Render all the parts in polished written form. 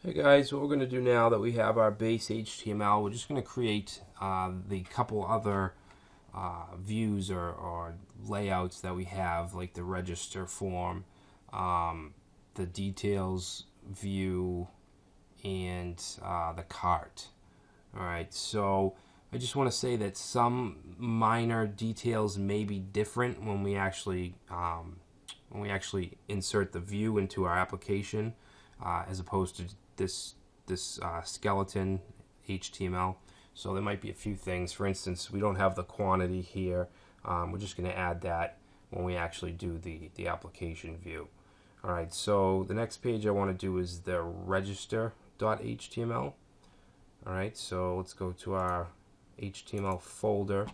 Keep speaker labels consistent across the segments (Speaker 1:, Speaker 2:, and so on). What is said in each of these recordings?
Speaker 1: Hey guys, what we're going to do now that we have our base HTML, we're just going to create the couple other views or layouts that we have, like the register form, the details view, and the cart. Alright, so I just want to say that some minor details may be different when we actually insert the view into our application, as opposed to this skeleton HTML. So there might be a few things. For instance, we don't have the quantity here. We're just going to add that when we actually do the application view. Alright, so the next page I want to do is the register.html. Alright, so let's go to our HTML folder,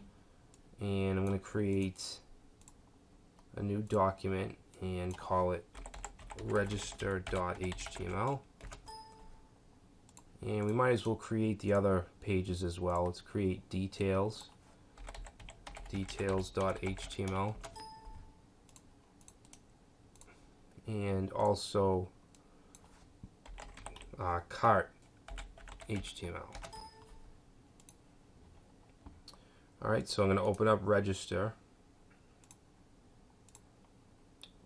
Speaker 1: and I'm going to create a new document and call it register.html. And we might as well create the other pages as well. Let's create details.html, and also cart HTML. Alright, so I'm going to open up register,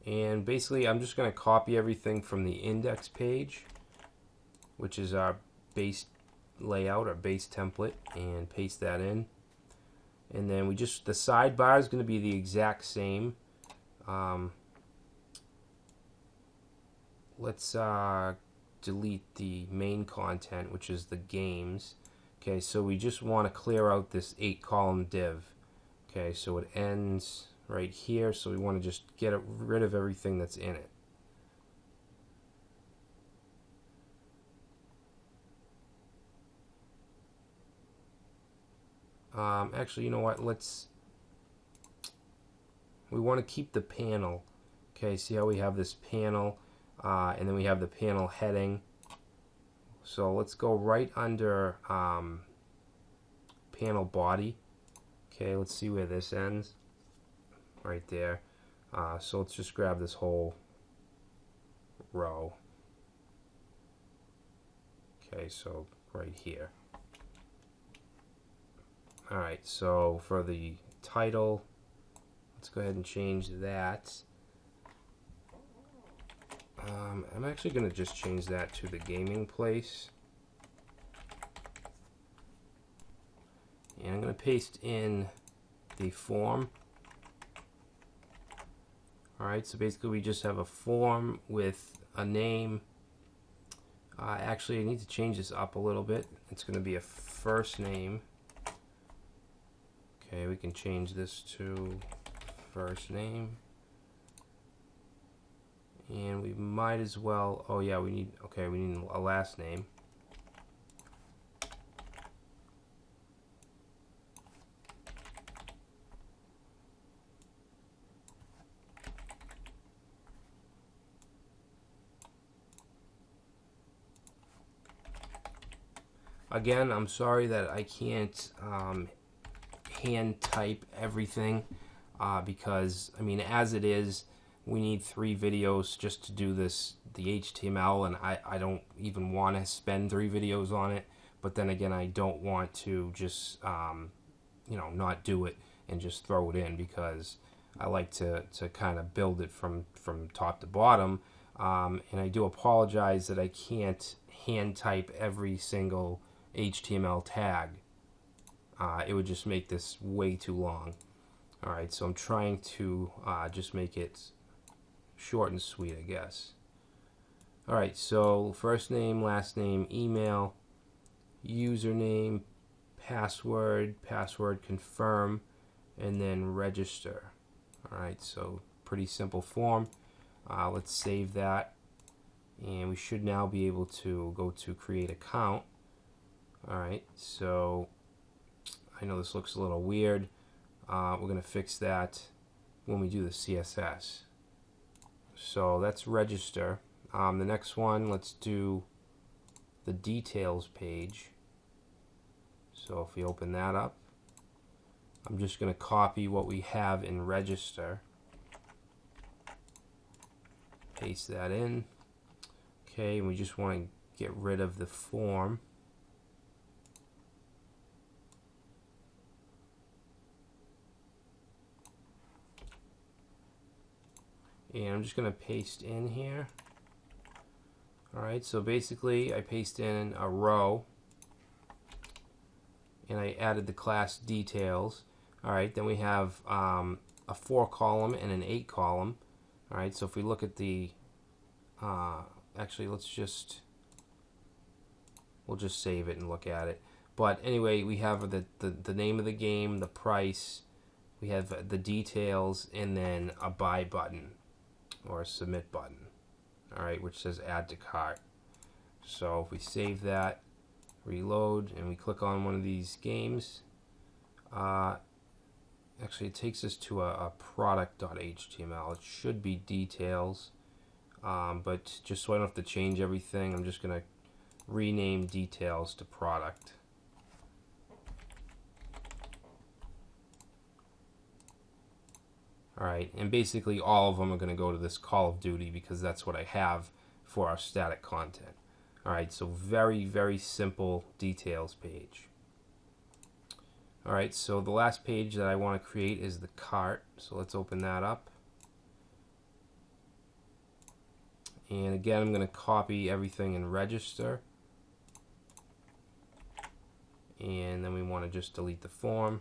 Speaker 1: and basically I'm just going to copy everything from the index page, which is our base layout or base template, and paste that in. And then the sidebar is going to be the exact same. Let's delete the main content, which is the games. Okay, so we just want to clear out this 8-column div. Okay, so it ends right here, so we want to just get rid of everything that's in it. Actually, you know what? We want to keep the panel. Okay, see how we have this panel, and then we have the panel heading. So let's go right under panel body. Okay, let's see where this ends. Right there. So let's just grab this whole row. Okay, so right here. Alright, so for the title, let's go ahead and change that. I'm actually going to just change that to the gaming place. And I'm going to paste in the form. Alright, so basically we just have a form with a name. Actually, I need to change this up a little bit. It's going to be a first name. Okay, we can change this to first name. And we might as well, oh yeah, we need a last name. Again, I'm sorry that I can't hand type everything, because I mean, as it is, we need 3 videos just to do the HTML, and I don't even want to spend 3 videos on it. But then again, I don't want to just not do it and just throw it in, because I like to kind of build it from top to bottom. And I do apologize that I can't hand type every single HTML tag. It would just make this way too long. Alright, so I'm trying to just make it short and sweet, I guess. Alright, so first name, last name, email, username, password confirm, and then register. Alright, so pretty simple form. Let's save that, and we should now be able to go to create account. Alright, so I know this looks a little weird. We're going to fix that when we do the CSS. So that's register. The next one, let's do the details page. So if we open that up, I'm just going to copy what we have in register, paste that in. Okay, and we just want to get rid of the form. And I'm just going to paste in here. Alright, so basically I paste in a row and I added the class details. Alright, then we have a 4 column and an 8 column. Alright, so if we look at the actually we'll just save it and look at it. But anyway, we have the name of the game, the price, we have the details, and then a buy button or a submit button, alright, which says add to cart. So if we save that, reload, and we click on one of these games, actually it takes us to a product.html. It should be details, but just so I don't have to change everything, I'm just going to rename details to product. Alright, and basically all of them are going to go to this Call of Duty because that's what I have for our static content. Alright, so very, very simple details page. Alright, so the last page that I want to create is the cart. So let's open that up. And again, I'm going to copy everything and register. And then we want to just delete the form.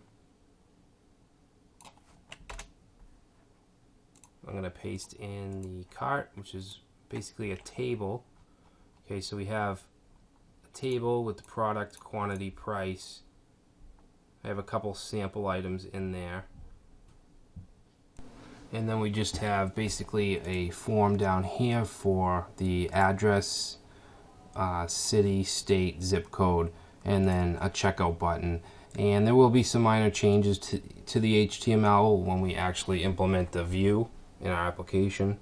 Speaker 1: I'm going to paste in the cart, which is basically a table. Okay, so we have a table with the product, quantity, price. I have a couple sample items in there. And then we just have basically a form down here for the address, city, state, zip code, and then a checkout button. And there will be some minor changes to the HTML when we actually implement the view in our application,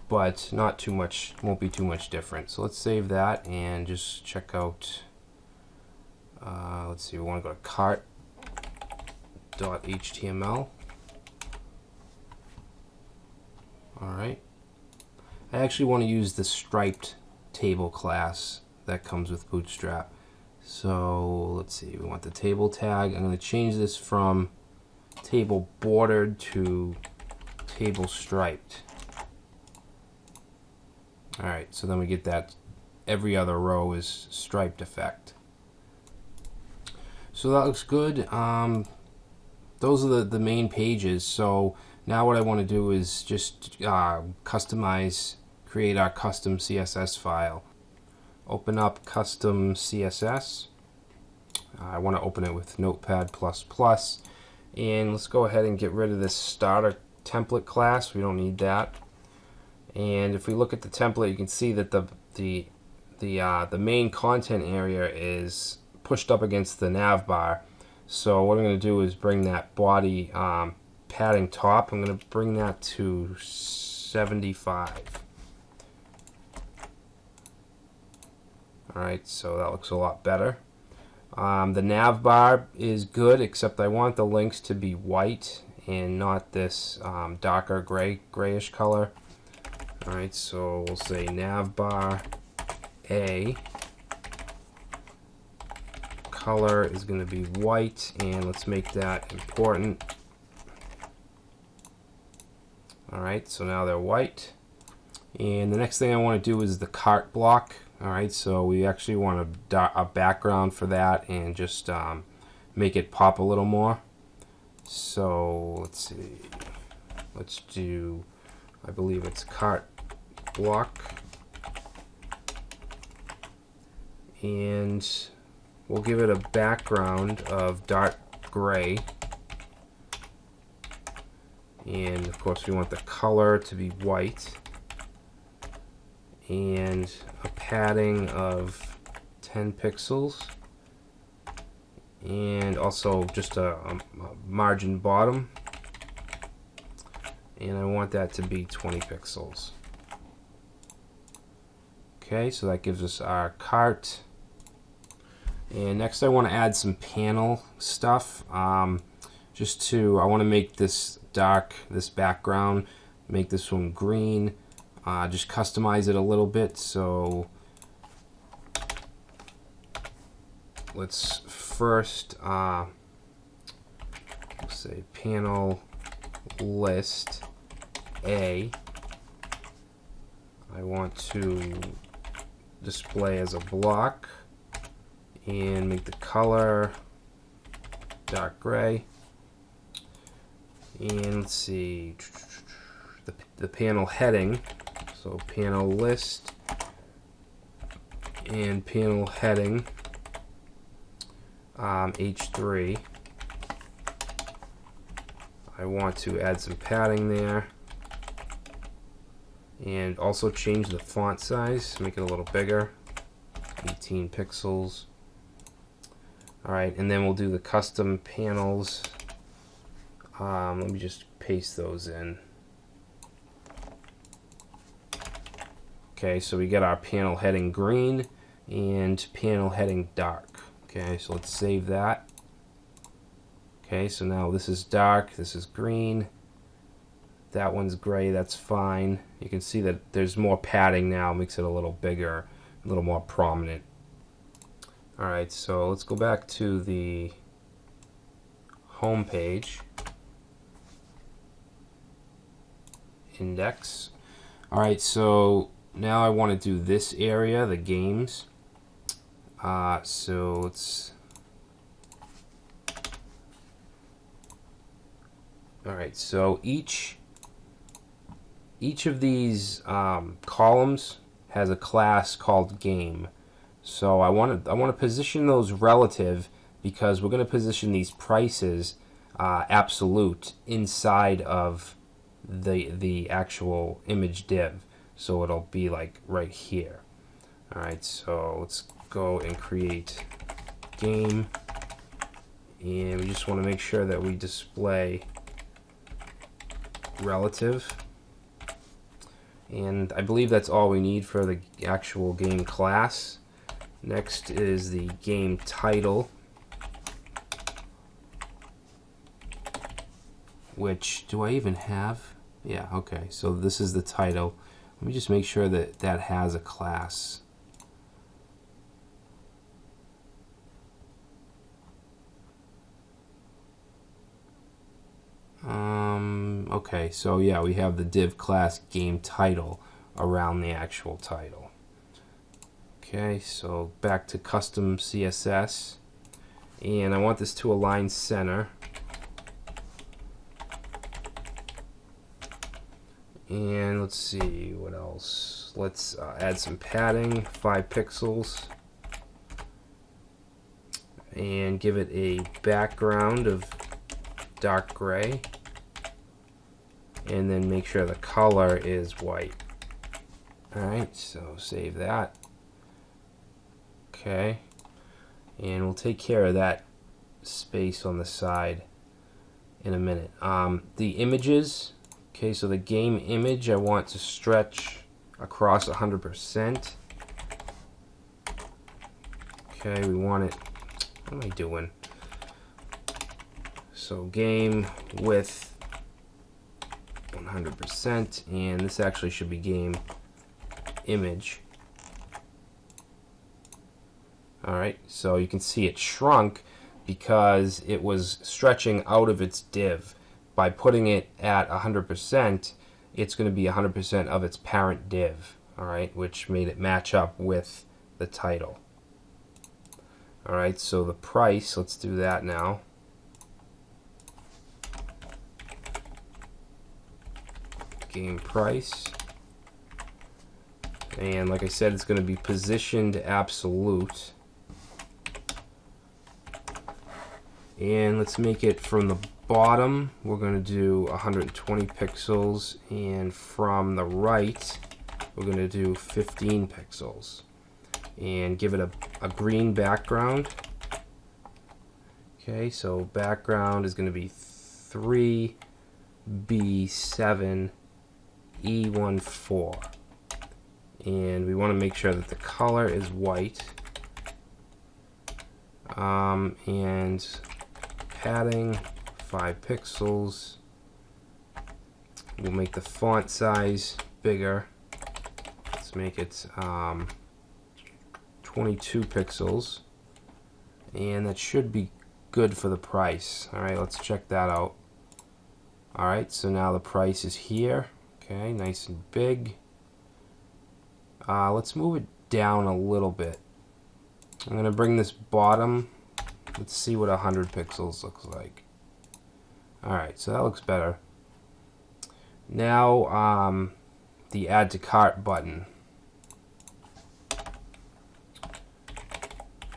Speaker 1: but not too much, won't be too much different. So let's save that and just check out, let's see, we want to go to cart.html. Alright, I actually want to use the striped table class that comes with Bootstrap. So let's see, we want the table tag. I'm going to change this from table bordered to table striped. Alright, so then we get that every other row is striped effect. So that looks good. Those are the main pages. So now what I want to do is just customize, create our custom CSS file. Open up custom CSS. I want to open it with Notepad++. And let's go ahead and get rid of this starter template class. We don't need that. And if we look at the template, you can see that the main content area is pushed up against the nav bar. So what I'm going to do is bring that body padding top, I'm going to bring that to 75. Alright, so that looks a lot better. The nav bar is good, except I want the links to be white and not this darker grayish color. Alright, so we'll say nav bar A. Color is going to be white, and let's make that important. Alright, so now they're white. And the next thing I want to do is the cart block. Alright, so we actually want a background for that and just make it pop a little more. So let's see, let's do, I believe it's cart block, and we'll give it a background of dark gray, and of course we want the color to be white, and a padding of 10 pixels, and also just a margin bottom, and I want that to be 20 pixels. Okay, so that gives us our cart. And next I want to add some panel stuff. I want to make this dark, this background, make this one green, just customize it a little bit. So let's first say panel list A. I want to display as a block and make the color dark gray. And let's see, the panel heading, so panel list and panel heading H3. I want to add some padding there and also change the font size, make it a little bigger, 18 pixels. Alright, and then we'll do the custom panels. Let me just paste those in. Okay, so we got our panel heading green and panel heading dark. Okay, so let's save that. Okay, so now this is dark, this is green, that one's gray, that's fine. You can see that there's more padding now, makes it a little bigger, a little more prominent. Alright, so let's go back to the home page. Index. Alright, so now I want to do this area, the games. So let's... Alright, so each of these columns has a class called game. So I want to position those relative because we're going to position these prices absolute inside of the actual image div. So it'll be like right here. Alright, so let's go and create game, and we just want to make sure that we display relative, and I believe that's all we need for the actual game class. Next is the game title, which, do I even have? Yeah, okay, so this is the title. Let me just make sure that that has a class. Okay, so yeah, we have the div class game title around the actual title. Okay, so back to custom CSS, and I want this to align center. And let's see what else. Let's add some padding, 5 pixels, and give it a background of dark gray, and then make sure the color is white. Alright, so save that. Okay, and we'll take care of that space on the side in a minute. The images, okay, so the game image I want to stretch across 100%. Okay, we want it, what am I doing? So game width 100%, and this actually should be game image. Alright, so you can see it shrunk because it was stretching out of its div. By putting it at 100%, it's going to be 100% of its parent div, alright, which made it match up with the title. Alright, so the price, let's do that now. Game price, and like I said, it's going to be positioned absolute, and let's make it from the bottom, we're going to do 120 pixels, and from the right we're going to do 15 pixels, and give it a green background. Okay, so background is going to be 3B7 E14, and we want to make sure that the color is white, and padding 5 pixels. We'll make the font size bigger. Let's make it 22 pixels, and that should be good for the price. Alright, let's check that out. Alright, so now the price is here. Okay, nice and big. Let's move it down a little bit. I'm going to bring this bottom. Let's see what 100 pixels looks like. Alright, so that looks better. Now, the add to cart button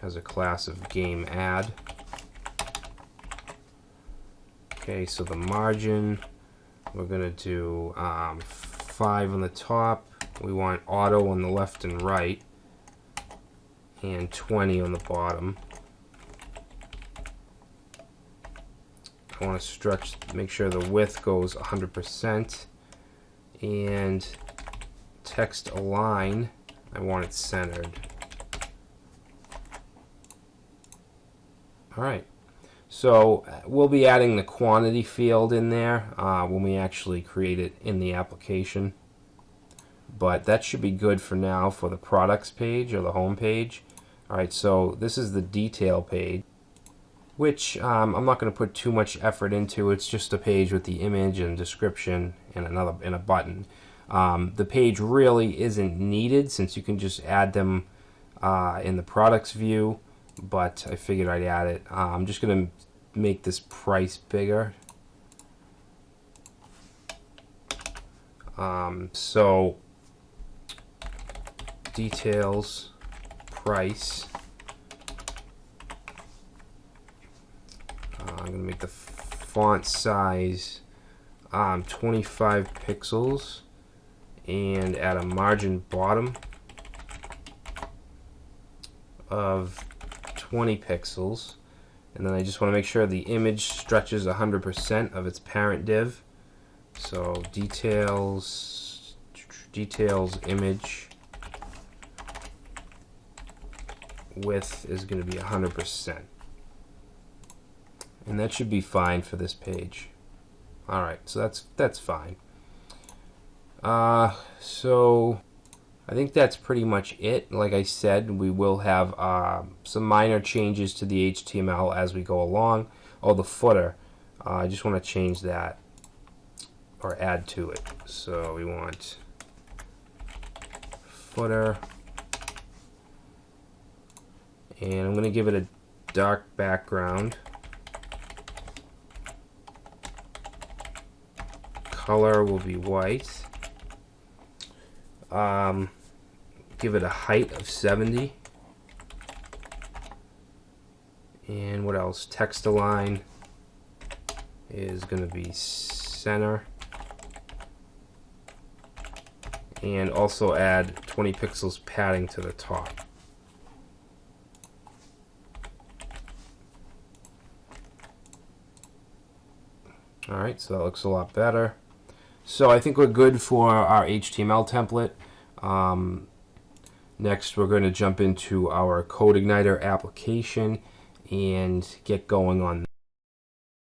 Speaker 1: has a class of game add. Okay, so the margin, we're going to do 5 on the top. We want auto on the left and right, and 20 on the bottom. I want to stretch, make sure the width goes 100%, and text align, I want it centered. Alright, so we'll be adding the quantity field in there when we actually create it in the application. But that should be good for now for the products page or the home page. Alright, so this is the detail page, which I'm not going to put too much effort into. It's just a page with the image and description and a button. The page really isn't needed since you can just add them in the products view, but I figured I'd add it. I'm just going to make this price bigger. So details, price. I'm going to make the font size 25 pixels and add a margin bottom of 20 pixels. And then I just want to make sure the image stretches 100% of its parent div. So details image width is going to be 100%. And that should be fine for this page. Alright, so that's fine. So I think that's pretty much it. Like I said, we will have some minor changes to the HTML as we go along. Oh, the footer. I just want to change that or add to it. So we want footer, and I'm going to give it a dark background. Color will be white. Give it a height of 70. And what else? Text align is going to be center. And also add 20 pixels padding to the top. Alright, so that looks a lot better. So I think we're good for our HTML template. Next, we're going to jump into our CodeIgniter application and get going on